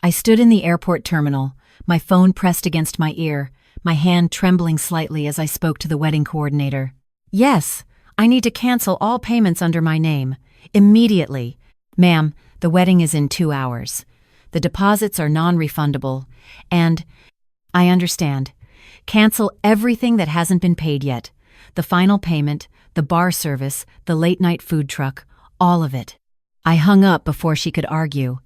I stood in the airport terminal, my phone pressed against my ear, my hand trembling slightly as I spoke to the wedding coordinator. Yes, I need to cancel all payments under my name. Immediately. Ma'am, the wedding is in 2 hours. The deposits are non-refundable, and I understand. Cancel everything that hasn't been paid yet. The final payment, the bar service, the late-night food truck, all of it. I hung up before she could argue.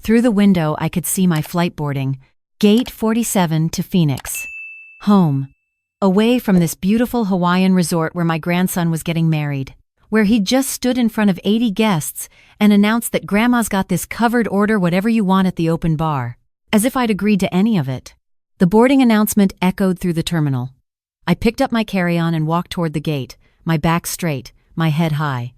Through the window, I could see my flight boarding, Gate 47 to Phoenix. Home. Away from this beautiful Hawaiian resort where my grandson was getting married, where he'd just stood in front of 80 guests and announced that Grandma's got this covered order whatever you want at the open bar, as if I'd agreed to any of it. The boarding announcement echoed through the terminal. I picked up my carry-on and walked toward the gate, my back straight, my head high.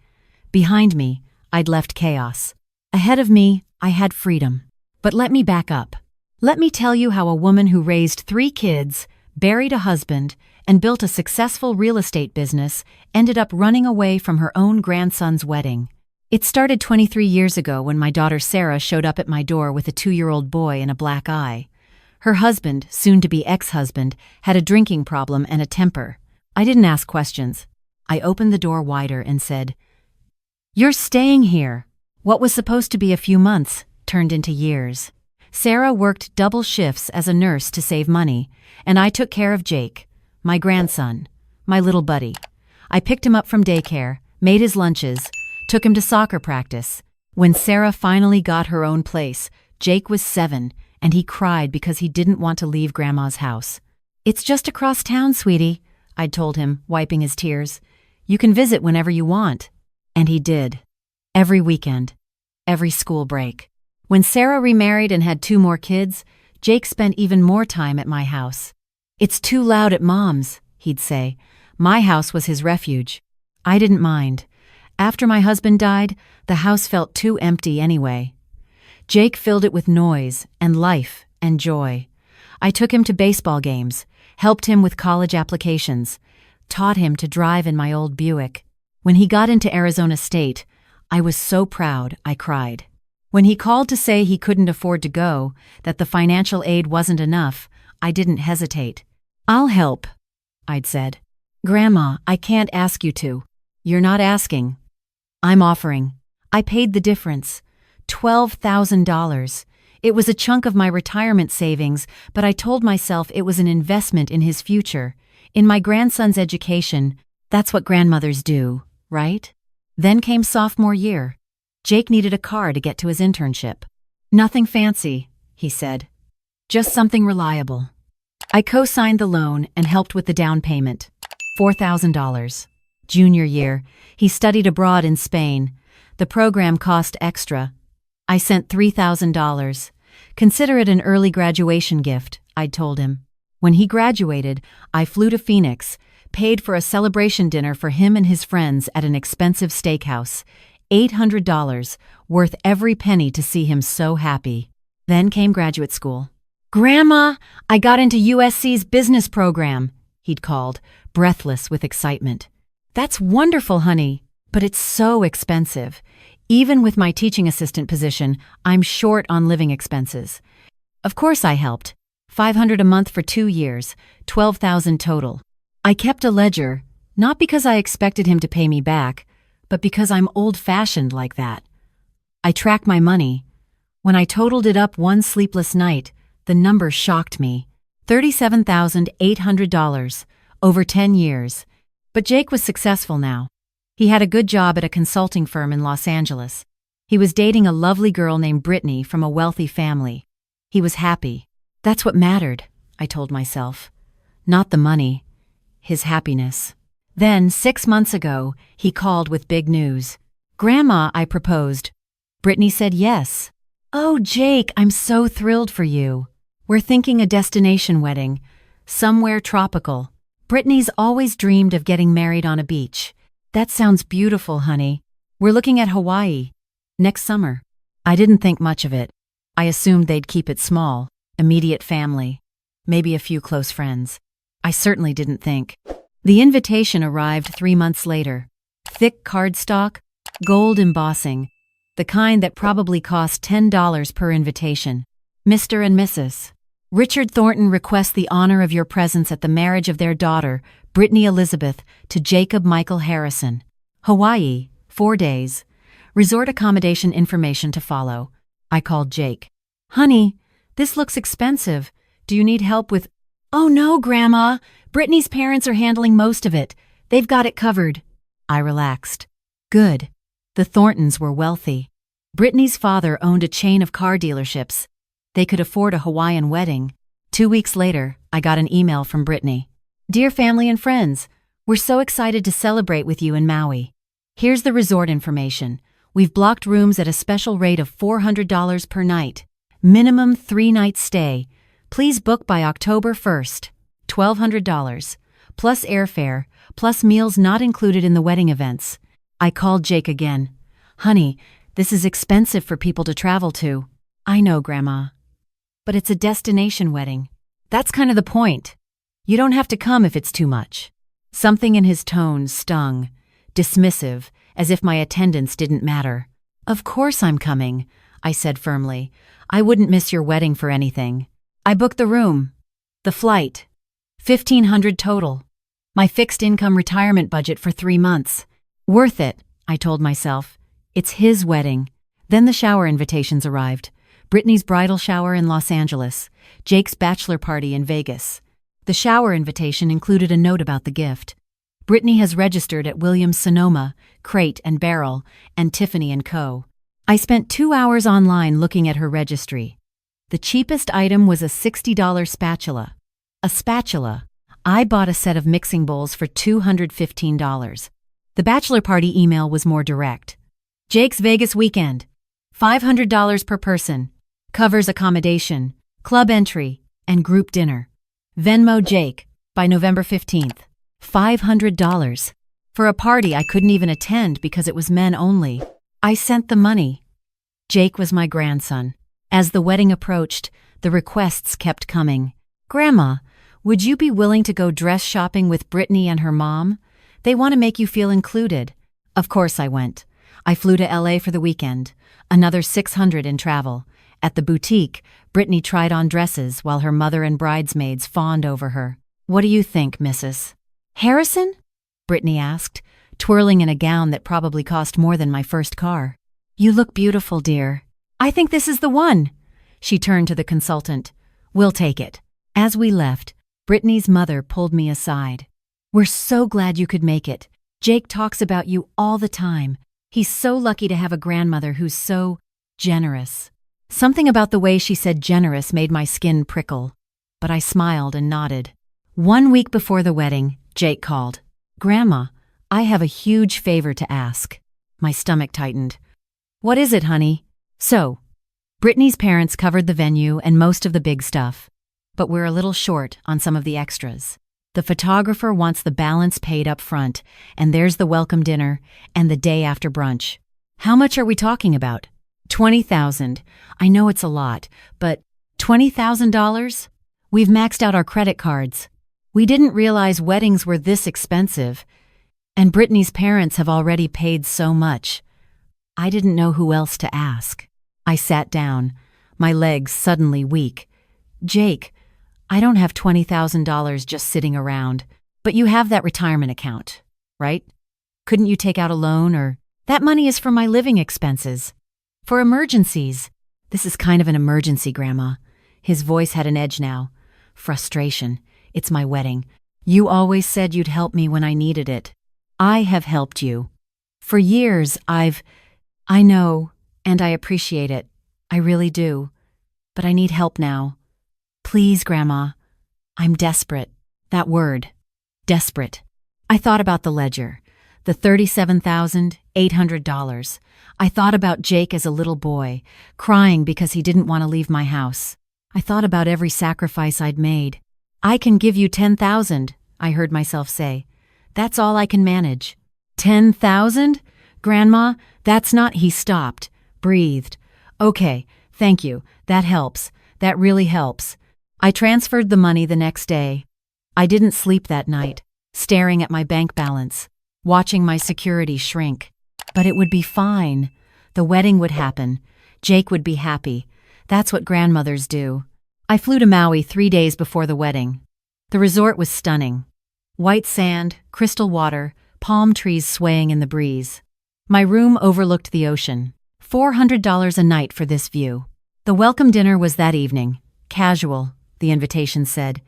Behind me, I'd left chaos. Ahead of me, I had freedom. But let me back up. Let me tell you how a woman who raised 3 kids, buried a husband, and built a successful real estate business ended up running away from her own grandson's wedding. It started 23 years ago when my daughter Sarah showed up at my door with a 2-year-old boy and a black eye. Her husband, soon-to-be ex-husband, had a drinking problem and a temper. I didn't ask questions. I opened the door wider and said, "You're staying here." What was supposed to be a few months turned into years. Sarah worked double shifts as a nurse to save money, and I took care of Jake, my grandson, my little buddy. I picked him up from daycare, made his lunches, took him to soccer practice. When Sarah finally got her own place, Jake was 7, and he cried because he didn't want to leave Grandma's house. "It's just across town, sweetie," I'd told him, wiping his tears. "You can visit whenever you want." And he did. Every weekend. Every school break. When Sarah remarried and had 2 more kids, Jake spent even more time at my house. "It's too loud at Mom's," he'd say. My house was his refuge. I didn't mind. After my husband died, the house felt too empty anyway. Jake filled it with noise and life and joy. I took him to baseball games, helped him with college applications, taught him to drive in my old Buick. When he got into Arizona State, I was so proud I cried. When he called to say he couldn't afford to go, that the financial aid wasn't enough, I didn't hesitate. "I'll help," I'd said. "Grandma, I can't ask you to." "You're not asking. I'm offering." I paid the difference. $12,000. It was a chunk of my retirement savings, but I told myself it was an investment in his future, in my grandson's education. That's what grandmothers do, right? Then came sophomore year. Jake needed a car to get to his internship. "Nothing fancy," he said. "Just something reliable." I co-signed the loan and helped with the down payment. $4,000. Junior year, he studied abroad in Spain. The program cost extra. I sent $3,000. "Consider it an early graduation gift," I'd told him. When he graduated, I flew to Phoenix, paid for a celebration dinner for him and his friends at an expensive steakhouse. $800, worth every penny to see him so happy. Then came graduate school. "Grandma, I got into USC's business program," he'd called, breathless with excitement. "That's wonderful, honey, but it's so expensive. Even with my teaching assistant position, I'm short on living expenses." Of course I helped. $500 a month for 2 years, $12,000 total. I kept a ledger, not because I expected him to pay me back, but because I'm old-fashioned like that. I track my money. When I totaled it up one sleepless night, the number shocked me. $37,800, over 10 years. But Jake was successful now. He had a good job at a consulting firm in Los Angeles. He was dating a lovely girl named Brittany from a wealthy family. He was happy. That's what mattered, I told myself. Not the money. His happiness. Then, 6 months ago, he called with big news. "Grandma," I proposed. Brittany said yes. "Oh, Jake, I'm so thrilled for you. We're thinking a destination wedding, somewhere tropical. Brittany's always dreamed of getting married on a beach." "That sounds beautiful, honey. We're looking at Hawaii. Next summer." I didn't think much of it. I assumed they'd keep it small, immediate family, maybe a few close friends. I certainly didn't think. The invitation arrived 3 months later. Thick cardstock, gold embossing, the kind that probably cost $10 per invitation. Mr. and Mrs. Richard Thornton requests the honor of your presence at the marriage of their daughter, Brittany Elizabeth, to Jacob Michael Harrison. Hawaii, 4 days. Resort accommodation information to follow. I called Jake. Honey, this looks expensive. Do you need help with— Oh no, Grandma. Brittany's parents are handling most of it. They've got it covered. I relaxed. Good. The Thorntons were wealthy. Brittany's father owned a chain of car dealerships. They could afford a Hawaiian wedding. 2 weeks later, I got an email from Brittany. Dear family and friends, we're so excited to celebrate with you in Maui. Here's the resort information. We've blocked rooms at a special rate of $400 per night. Minimum 3-night stay. Please book by October 1st. $1,200. Plus airfare, plus meals not included in the wedding events. I called Jake again. Honey, this is expensive for people to travel to. I know, Grandma. But it's a destination wedding. That's kind of the point. You don't have to come if it's too much. Something in his tone stung, dismissive, as if my attendance didn't matter. Of course I'm coming, I said firmly. I wouldn't miss your wedding for anything. I booked the room, the flight, $1,500 total. My fixed income retirement budget for 3 months. Worth it, I told myself. It's his wedding. Then the shower invitations arrived. Brittany's bridal shower in Los Angeles, Jake's bachelor party in Vegas. The shower invitation included a note about the gift. Brittany has registered at Williams-Sonoma, Crate and Barrel, and Tiffany & Co. I spent 2 hours online looking at her registry. The cheapest item was a $60 spatula. A spatula. I bought a set of mixing bowls for $215. The bachelor party email was more direct. Jake's Vegas weekend. $500 per person. Covers accommodation, club entry, and group dinner. Venmo Jake by November 15th. $500. For a party I couldn't even attend because it was men only. I sent the money. Jake was my grandson. As the wedding approached, the requests kept coming. Grandma, would you be willing to go dress shopping with Brittany and her mom? They want to make you feel included. Of course I went. I flew to LA for the weekend. Another $600 in travel. At the boutique, Brittany tried on dresses while her mother and bridesmaids fawned over her. What do you think, Mrs. Harrison? Brittany asked, twirling in a gown that probably cost more than my first car. You look beautiful, dear. I think this is the one. She turned to the consultant. We'll take it. As we left, Brittany's mother pulled me aside. We're so glad you could make it. Jake talks about you all the time. He's so lucky to have a grandmother who's so generous. Something about the way she said generous made my skin prickle, but I smiled and nodded. 1 week before the wedding, Jake called. Grandma, I have a huge favor to ask. My stomach tightened. What is it, honey? So, Brittany's parents covered the venue and most of the big stuff, but we're a little short on some of the extras. The photographer wants the balance paid up front, and there's the welcome dinner and the day after brunch. How much are we talking about? $20,000. I know it's a lot, but $20,000? We've maxed out our credit cards. We didn't realize weddings were this expensive, and Brittany's parents have already paid so much. I didn't know who else to ask. I sat down, my legs suddenly weak. Jake, I don't have $20,000 just sitting around, but you have that retirement account, right? Couldn't you take out a loan or— That money is for my living expenses. For emergencies. This is kind of an emergency, Grandma. His voice had an edge now. Frustration. It's my wedding. You always said you'd help me when I needed it. I have helped you. For years, I know, and I appreciate it. I really do. But I need help now. Please, Grandma. I'm desperate. That word. Desperate. I thought about the ledger. The $37,800. I thought about Jake as a little boy, crying because he didn't want to leave my house. I thought about every sacrifice I'd made. I can give you $10,000, I heard myself say. That's all I can manage. $10,000? Grandma, that's not— He stopped, breathed. Okay, thank you. That helps. That really helps. I transferred the money the next day. I didn't sleep that night, staring at my bank balance, watching my security shrink. But it would be fine. The wedding would happen. Jake would be happy. That's what grandmothers do. I flew to Maui 3 days before the wedding. The resort was stunning. White sand, crystal water, palm trees swaying in the breeze. My room overlooked the ocean. $400 a night for this view. The welcome dinner was that evening. Casual, the invitation said.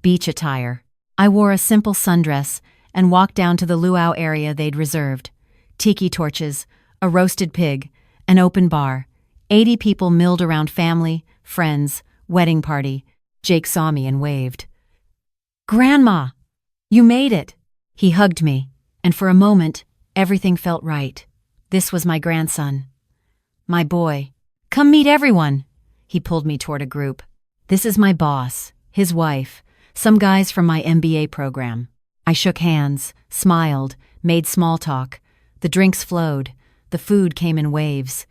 Beach attire. I wore a simple sundress and walked down to the luau area they'd reserved. Tiki torches, a roasted pig, an open bar. 80 people milled around family, friends, wedding party. Jake saw me and waved. "Grandma! You made it!" He hugged me, and for a moment, everything felt right. This was my grandson. My boy. "Come meet everyone!" He pulled me toward a group. "This is my boss, his wife, some guys from my MBA program." I shook hands, smiled, made small talk. The drinks flowed. The food came in waves.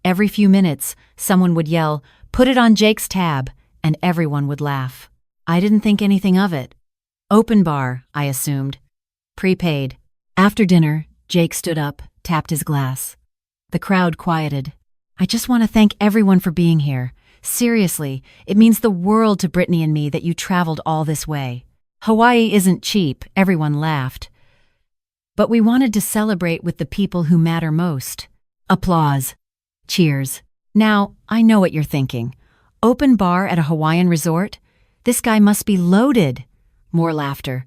Every few minutes, someone would yell, "Put it on Jake's tab," and everyone would laugh. I didn't think anything of it. Open bar, I assumed. Prepaid. After dinner, Jake stood up, tapped his glass. The crowd quieted. "I just want to thank everyone for being here. Seriously, it means the world to Brittany and me that you traveled all this way. Hawaii isn't cheap," everyone laughed. "But we wanted to celebrate with the people who matter most." Applause. Cheers. Now, I know what you're thinking. Open bar at a Hawaiian resort? This guy must be loaded. More laughter.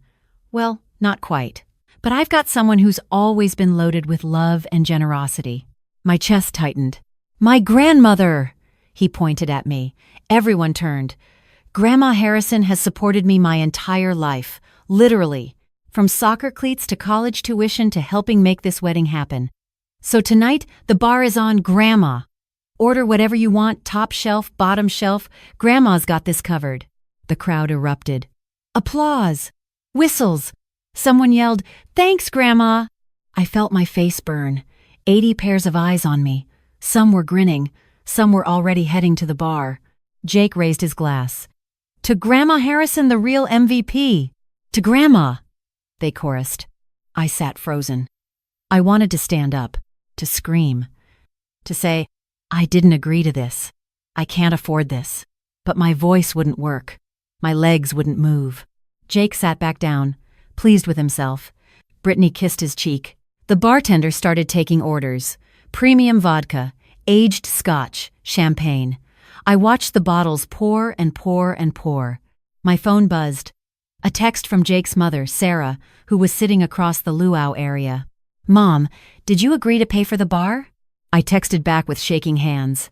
Well, not quite. But I've got someone who's always been loaded with love and generosity. My chest tightened. "My grandmother!" He pointed at me. Everyone turned. "Grandma Harrison has supported me my entire life, literally, from soccer cleats to college tuition to helping make this wedding happen. So tonight, the bar is on Grandma. Order whatever you want, top shelf, bottom shelf. Grandma's got this covered." The crowd erupted. Applause. Whistles. Someone yelled, "Thanks, Grandma!" I felt my face burn. 80 pairs of eyes on me. Some were grinning. Some were already heading to the bar. Jake raised his glass. "To Grandma Harrison, the real MVP! To Grandma!" They chorused. I sat frozen. I wanted to stand up, to scream, to say, "I didn't agree to this. I can't afford this." But my voice wouldn't work. My legs wouldn't move. Jake sat back down, pleased with himself. Brittany kissed his cheek. The bartender started taking orders. Premium vodka, aged scotch, champagne. I watched the bottles pour and pour and pour. My phone buzzed. A text from Jake's mother, Sarah, who was sitting across the luau area. "Mom, did you agree to pay for the bar?" I texted back with shaking hands.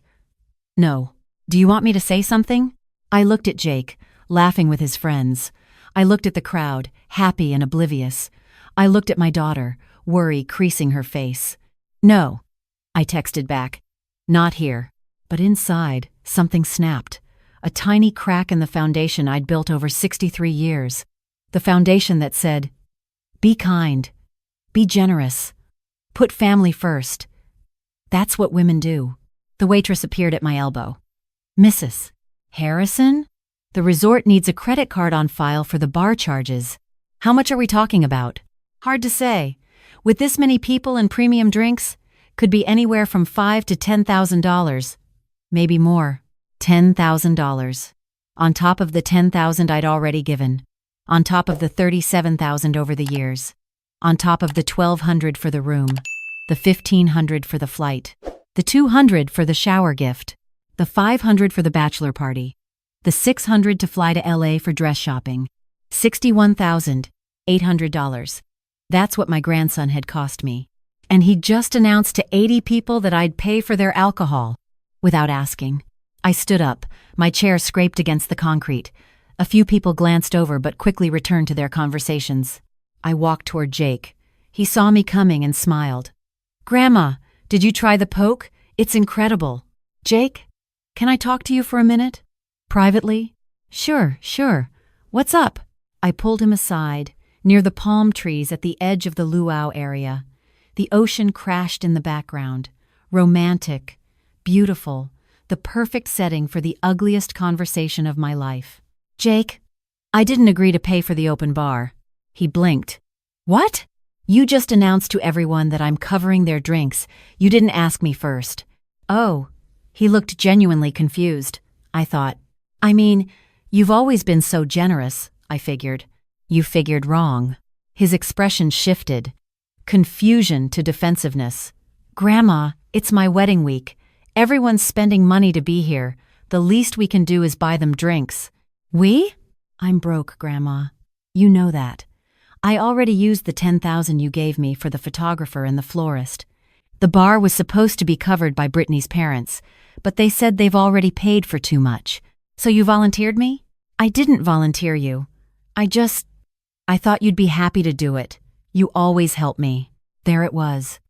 "No. Do you want me to say something?" I looked at Jake, laughing with his friends. I looked at the crowd, happy and oblivious. I looked at my daughter, worry creasing her face. "No," I texted back. "Not here." But inside, something snapped. A tiny crack in the foundation I'd built over 63 years. The foundation that said, "Be kind. Be generous. Put family first. That's what women do." The waitress appeared at my elbow. "Mrs. Harrison? The resort needs a credit card on file for the bar charges. How much are we talking about?" "Hard to say. With this many people and premium drinks, could be anywhere from $5,000 to $10,000. Maybe more. $10,000. On top of the $10,000 I'd already given. On top of the $37,000 over the years. On top of the $1,200 for the room. The $1,500 for the flight. The $200 for the shower gift. The $500 for the bachelor party. The $600 to fly to LA for dress shopping. $61,800. That's what my grandson had cost me. And he'd just announced to 80 people that I'd pay for their alcohol. Without asking. I stood up. My chair scraped against the concrete. A few people glanced over but quickly returned to their conversations. I walked toward Jake. He saw me coming and smiled. "Grandma, did you try the poke? It's incredible." "Jake, can I talk to you for a minute?" "Privately?" Sure. What's up?" I pulled him aside, near the palm trees at the edge of the luau area. The ocean crashed in the background. Romantic, beautiful, the perfect setting for the ugliest conversation of my life. "Jake, I didn't agree to pay for the open bar." He blinked. "What?" "You just announced to everyone that I'm covering their drinks. You didn't ask me first." "Oh." He looked genuinely confused. I thought, I mean, you've always been so generous, I figured. You figured wrong. His expression shifted. Confusion to defensiveness. Grandma, it's my wedding week. Everyone's spending money to be here. The least we can do is buy them drinks. We? I'm broke, Grandma. You know that. I already used the $10,000 you gave me for the photographer and the florist. The bar was supposed to be covered by Brittany's parents, but they said they've already paid for too much. So you volunteered me? I didn't volunteer you. I thought you'd be happy to do it. You always help me. There it was.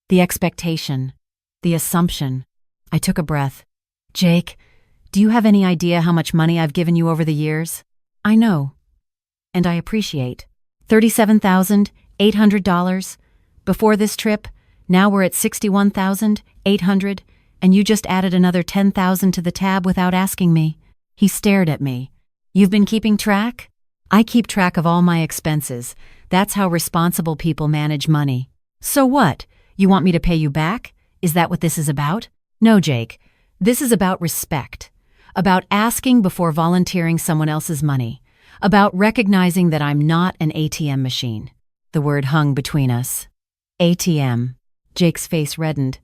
The expectation. The assumption. I took a breath. Jake, do you have any idea how much money I've given you over the years? I know. And I appreciate. $37,800. Before this trip, now we're at $61,800, and you just added another $10,000 to the tab without asking me. He stared at me. You've been keeping track? I keep track of all my expenses. That's how responsible people manage money. So what? You want me to pay you back? Is that what this is about? No, Jake. This is about respect. About asking before volunteering someone else's money. About recognizing that I'm not an ATM machine. The word hung between us. ATM. Jake's face reddened.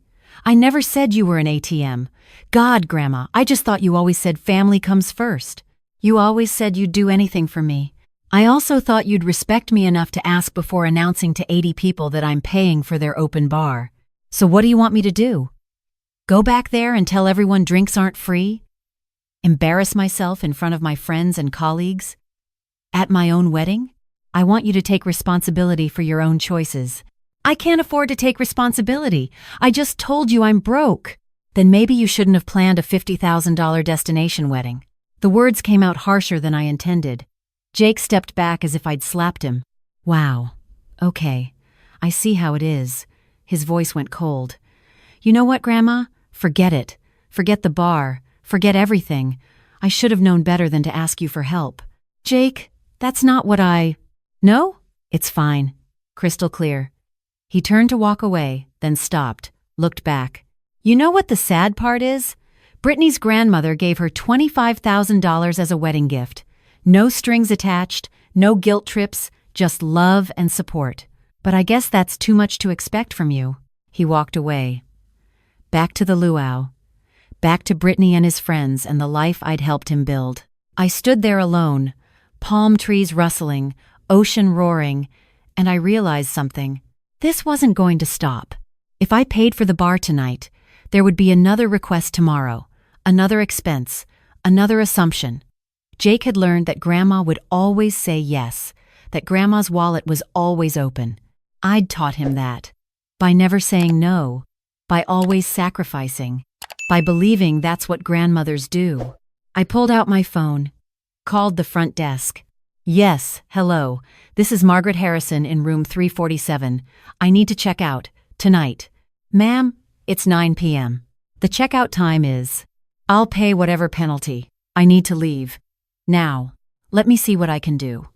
I never said you were an ATM. God, Grandma, I just thought you always said family comes first. You always said you'd do anything for me. I also thought you'd respect me enough to ask before announcing to 80 people that I'm paying for their open bar. So what do you want me to do? Go back there and tell everyone drinks aren't free? Embarrass myself in front of my friends and colleagues? At my own wedding? I want you to take responsibility for your own choices. I can't afford to take responsibility. I just told you I'm broke. Then maybe you shouldn't have planned a $50,000 destination wedding. The words came out harsher than I intended. Jake stepped back as if I'd slapped him. Wow. Okay. I see how it is. His voice went cold. You know what, Grandma? Forget it. Forget the bar. Forget everything. I should have known better than to ask you for help. Jake, that's not what No? It's fine. Crystal clear. He turned to walk away, then stopped, looked back. You know what the sad part is? Brittany's grandmother gave her $25,000 as a wedding gift. No strings attached, no guilt trips, just love and support. But I guess that's too much to expect from you. He walked away. Back to the luau. Back to Brittany and his friends and the life I'd helped him build. I stood there alone, palm trees rustling, ocean roaring, and I realized something. This wasn't going to stop. If I paid for the bar tonight, there would be another request tomorrow, another expense, another assumption. Jake had learned that Grandma would always say yes, that Grandma's wallet was always open. I'd taught him that. By never saying no, by always sacrificing, by believing that's what grandmothers do. I pulled out my phone, called the front desk. Yes, hello, this is Margaret Harrison in room 347. I need to check out, tonight. Ma'am, it's 9 p.m. The checkout time is. I'll pay whatever penalty. I need to leave. Now, let me see what I can do.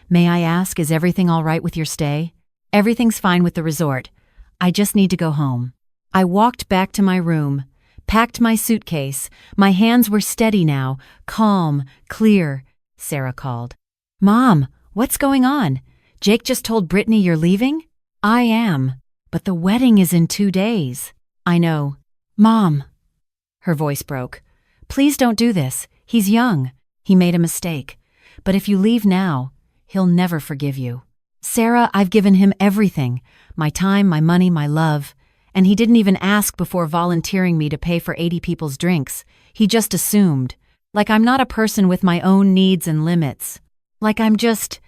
May I ask, is everything all right with your stay? Everything's fine with the resort. I just need to go home. I walked back to my room, packed my suitcase. My hands were steady now, calm, clear. Sarah called. Mom, what's going on? Jake just told Brittany you're leaving? I am, but the wedding is in 2 days. I know. Mom. Her voice broke. Please don't do this. He's young. He made a mistake. But if you leave now, he'll never forgive you. Sarah, I've given him everything. My time, my money, my love. And he didn't even ask before volunteering me to pay for 80 people's drinks. He just assumed. Like I'm not a person with my own needs and limits. Like I'm just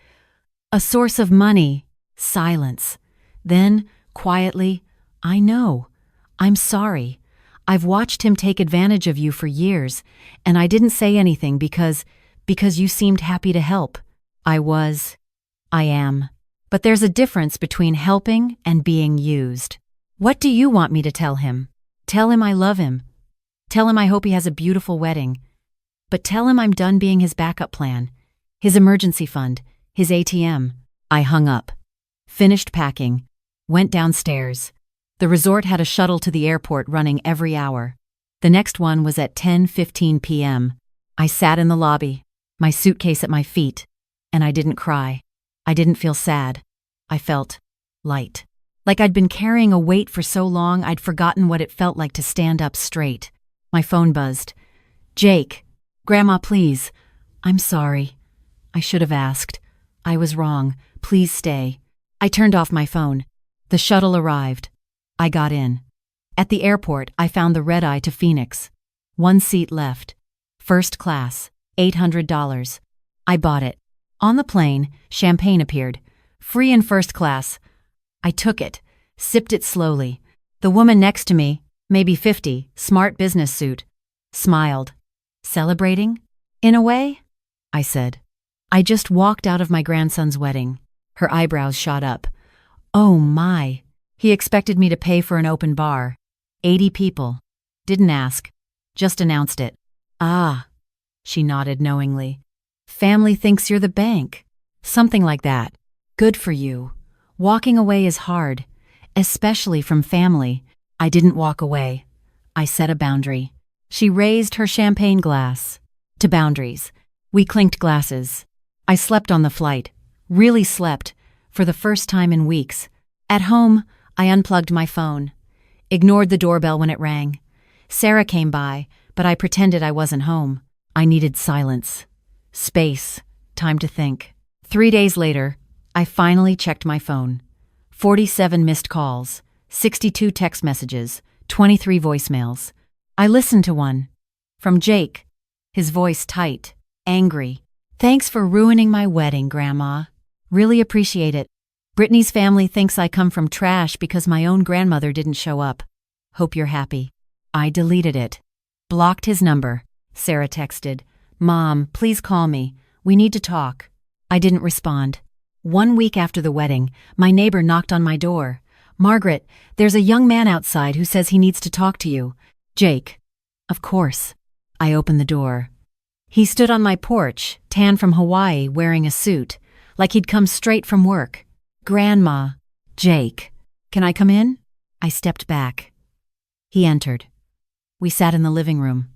a source of money. Silence. Then, quietly, I know. I'm sorry. I've watched him take advantage of you for years, and I didn't say anything because you seemed happy to help. I am. But there's a difference between helping and being used. What do you want me to tell him? Tell him I love him. Tell him I hope he has a beautiful wedding. But tell him I'm done being his backup plan, his emergency fund, his ATM. I hung up. Finished packing. Went downstairs. The resort had a shuttle to the airport running every hour. The next one was at 10:15 p.m. I sat in the lobby, my suitcase at my feet, and I didn't cry. I didn't feel sad. I felt light. Like I'd been carrying a weight for so long I'd forgotten what it felt like to stand up straight. My phone buzzed. "Jake, Grandma, please. I'm sorry. I should have asked. I was wrong. Please stay." I turned off my phone. The shuttle arrived. I got in. At the airport, I found the red-eye to Phoenix. 1 seat left. First class, $800. I bought it. On the plane, champagne appeared. Free in first class. I took it, sipped it slowly. The woman next to me, maybe 50, smart business suit, smiled. "Celebrating? In a way?" I said. "I just walked out of my grandson's wedding." Her eyebrows shot up. "Oh my. He expected me to pay for an open bar. 80 people. Didn't ask. Just announced it." "Ah." She nodded knowingly. "Family thinks you're the bank." "Something like that. Good for you. Walking away is hard, especially from family." I didn't walk away. I set a boundary. She raised her champagne glass. To boundaries. We clinked glasses. I slept on the flight. Really slept. For the first time in weeks. At home, I unplugged my phone. Ignored the doorbell when it rang. Sarah came by, but I pretended I wasn't home. I needed silence. Space. Time to think. 3 days later, I finally checked my phone. 47 missed calls, 62 text messages, 23 voicemails. I listened to one. From Jake. His voice tight, angry. "Thanks for ruining my wedding, Grandma. Really appreciate it. Brittany's family thinks I come from trash because my own grandmother didn't show up. Hope you're happy." I deleted it. Blocked his number. Sarah texted, "Mom, please call me. We need to talk." I didn't respond. 1 week after the wedding, my neighbor knocked on my door. "Margaret, there's a young man outside who says he needs to talk to you." "Jake." "Of course." I opened the door. He stood on my porch, tan from Hawaii, wearing a suit, like he'd come straight from work. "Grandma." "Jake." "Can I come in?" I stepped back. He entered. We sat in the living room.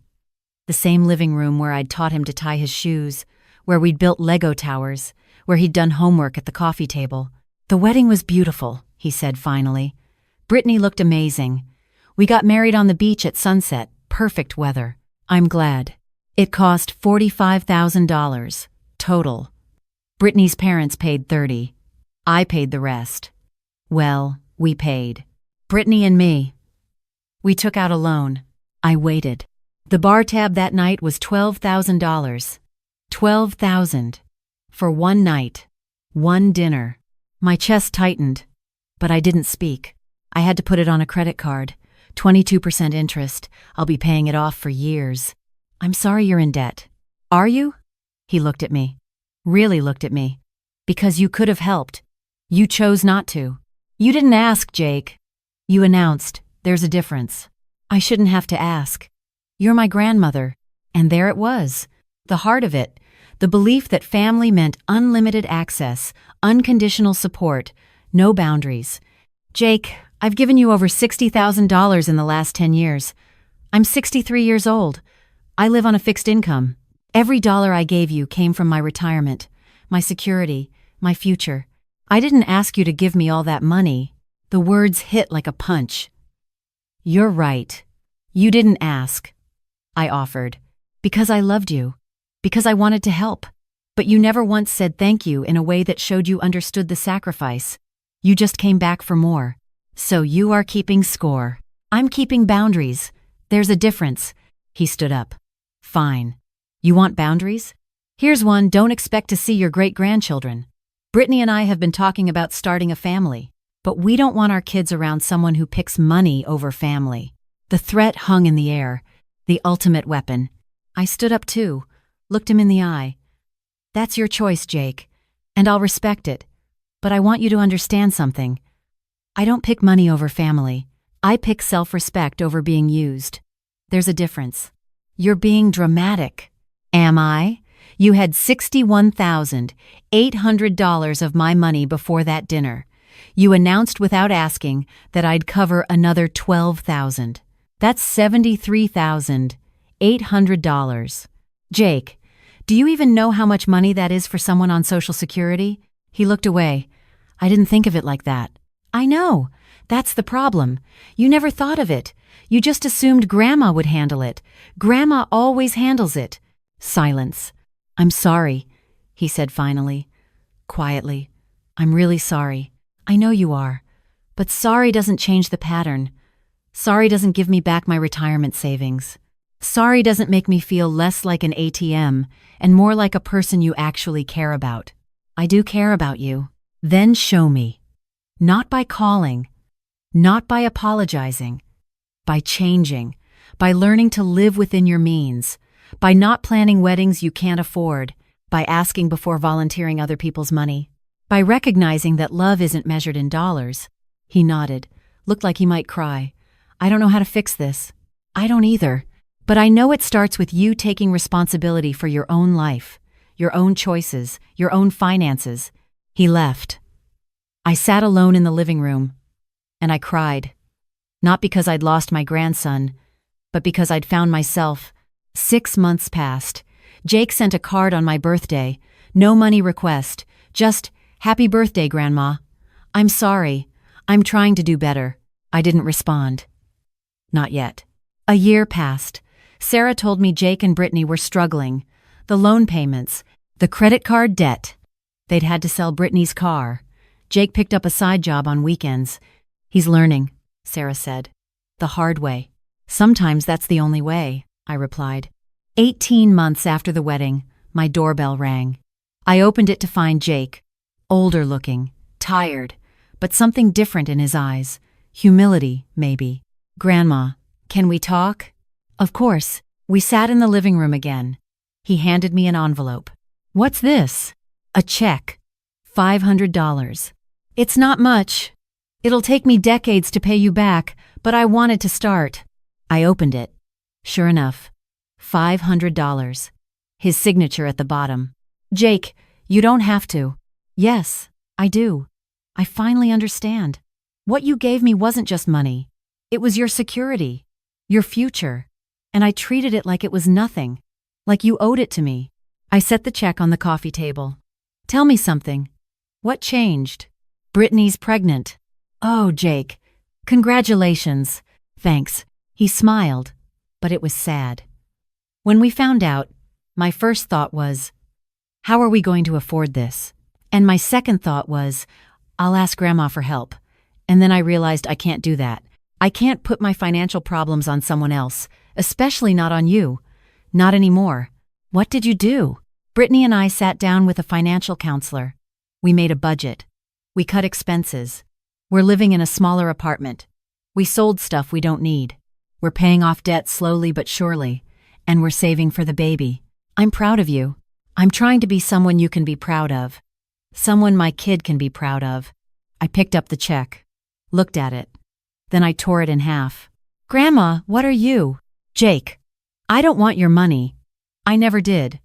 The same living room where I'd taught him to tie his shoes, where we'd built Lego towers, where he'd done homework at the coffee table. "The wedding was beautiful," he said finally. "Brittany looked amazing. We got married on the beach at sunset, perfect weather. I'm glad. It cost $45,000, total. Brittany's parents paid $30,000. I paid the rest. Well, we paid. Brittany and me. We took out a loan. I waited. The bar tab that night was $12,000. $12,000. For one night. One dinner. My chest tightened. But I didn't speak. I had to put it on a credit card. 22% interest. I'll be paying it off for years. "I'm sorry you're in debt." "Are you?" He looked at me. Really looked at me. "Because you could have helped. You chose not to. You didn't ask, Jake. You announced. There's a difference. I shouldn't have to ask. You're my grandmother." And there it was. The heart of it. The belief that family meant unlimited access, unconditional support, no boundaries. "Jake, I've given you over $60,000 in the last 10 years. I'm 63 years old. I live on a fixed income. Every dollar I gave you came from my retirement, my security, my future. I didn't ask you to give me all that money." The words hit like a punch. "You're right. You didn't ask." I offered. "Because I loved you. Because I wanted to help. But you never once said thank you in a way that showed you understood the sacrifice. You just came back for more. So you are keeping score. I'm keeping boundaries. There's a difference." He stood up. "Fine. You want boundaries? Here's one: don't expect to see your great-grandchildren. Brittany and I have been talking about starting a family, but we don't want our kids around someone who picks money over family." The threat hung in the air, the ultimate weapon. I stood up too, looked him in the eye. "That's your choice, Jake, and I'll respect it. But I want you to understand something. I don't pick money over family. I pick self-respect over being used. There's a difference. You're being dramatic." "Am I? You had $61,800 of my money before that dinner. You announced without asking that I'd cover another $12,000. That's $73,800. Jake, do you even know how much money that is for someone on Social Security? He looked away. I didn't think of it like that. I know. That's the problem. You never thought of it. You just assumed Grandma would handle it. Grandma always handles it. Silence. I'm sorry, he said finally, quietly. I'm really sorry. I know you are. But sorry doesn't change the pattern. Sorry doesn't give me back my retirement savings. Sorry doesn't make me feel less like an ATM and more like a person you actually care about. I do care about you. Then show me. Not by calling. Not by apologizing. By changing. By learning to live within your means. By not planning weddings you can't afford. By asking before volunteering other people's money. By recognizing that love isn't measured in dollars. He nodded, looked like he might cry. I don't know how to fix this. I don't either. But I know it starts with you taking responsibility for your own life, your own choices, your own finances. He left. I sat alone in the living room, and I cried. Not because I'd lost my grandson, but because I'd found myself. 6 months passed. Jake sent a card on my birthday. No money request. Just, happy birthday, Grandma. I'm sorry. I'm trying to do better. I didn't respond. Not yet. A year passed. Sarah told me Jake and Brittany were struggling. The loan payments, the credit card debt. They'd had to sell Brittany's car. Jake picked up a side job on weekends. He's learning, Sarah said. The hard way. Sometimes that's the only way, I replied. 18 months after the wedding, my doorbell rang. I opened it to find Jake. Older looking, tired, but something different in his eyes. Humility, maybe. Grandma, can we talk? Of course. We sat in the living room again. He handed me an envelope. What's this? A check. $500. It's not much. It'll take me decades to pay you back, but I wanted to start. I opened it. Sure enough, $500. His signature at the bottom. Jake, you don't have to. Yes, I do. I finally understand. What you gave me wasn't just money. It was your security, your future, and I treated it like it was nothing, like you owed it to me. I set the check on the coffee table. Tell me something. What changed? Brittany's pregnant. Oh, Jake. Congratulations. Thanks. He smiled, but it was sad. When we found out, my first thought was, how are we going to afford this? And my second thought was, I'll ask Grandma for help. And then I realized I can't do that. I can't put my financial problems on someone else, especially not on you. Not anymore. What did you do? Brittany and I sat down with a financial counselor. We made a budget. We cut expenses. We're living in a smaller apartment. We sold stuff we don't need. We're paying off debt slowly but surely. And we're saving for the baby. I'm proud of you. I'm trying to be someone you can be proud of. Someone my kid can be proud of. I picked up the check. Looked at it. Then I tore it in half. Grandma, what are you? Jake. I don't want your money. I never did.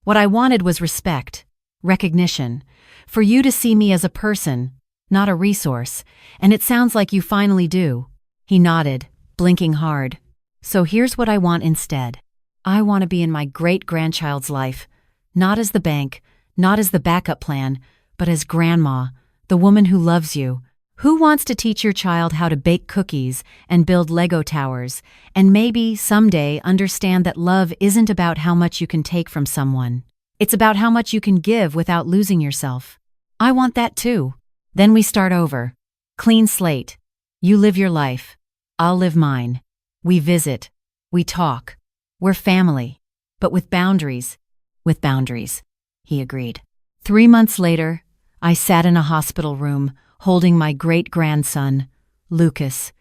What I wanted was respect, recognition, for you to see me as a person, not a resource, and it sounds like you finally do. He nodded, blinking hard. So here's what I want instead. I want to be in my great-grandchild's life, not as the bank, not as the backup plan, but as Grandma, the woman who loves you. Who wants to teach your child how to bake cookies and build Lego towers, and maybe someday understand that love isn't about how much you can take from someone. It's about how much you can give without losing yourself. I want that too. Then we start over. Clean slate. You live your life. I'll live mine. We visit. We talk. We're family. But with boundaries. With boundaries. He agreed. 3 months later, I sat in a hospital room, holding my great-grandson, Lucas,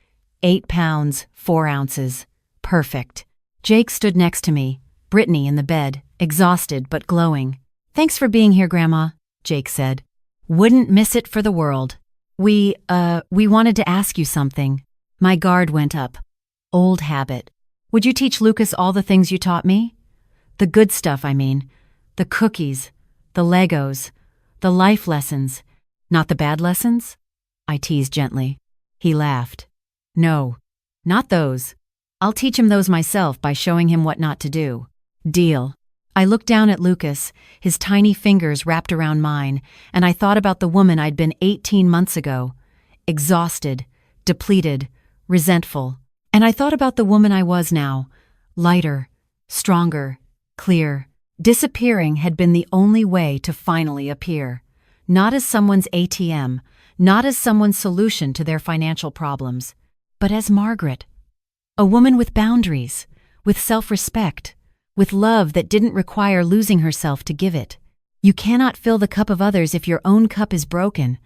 8 pounds, 4 ounces. Perfect. Jake stood next to me, Brittany in the bed, exhausted but glowing. Thanks for being here, Grandma, Jake said. Wouldn't miss it for the world. We wanted to ask you something. My guard went up. Old habit. Would you teach Lucas all the things you taught me? The good stuff, I mean. The cookies, the Legos, the life lessons. Not the bad lessons? I teased gently. He laughed. No, not those. I'll teach him those myself by showing him what not to do. Deal. I looked down at Lucas, his tiny fingers wrapped around mine, and I thought about the woman I'd been 18 months ago. Exhausted, depleted, resentful. And I thought about the woman I was now. Lighter, stronger, clear. Disappearing had been the only way to finally appear. Not as someone's ATM, not as someone's solution to their financial problems, but as Margaret. A woman with boundaries, with self-respect, with love that didn't require losing herself to give it. You cannot fill the cup of others if your own cup is broken.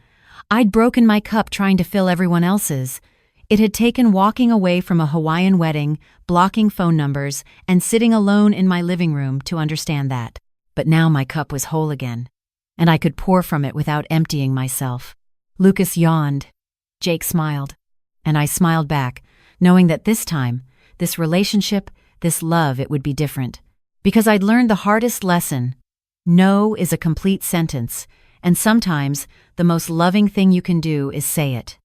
I'd broken my cup trying to fill everyone else's. It had taken walking away from a Hawaiian wedding, blocking phone numbers, and sitting alone in my living room to understand that. But now my cup was whole again, and I could pour from it without emptying myself. Lucas yawned. Jake smiled. And I smiled back, knowing that this time, this relationship, this love, it would be different. Because I'd learned the hardest lesson. No is a complete sentence, and sometimes the most loving thing you can do is say it.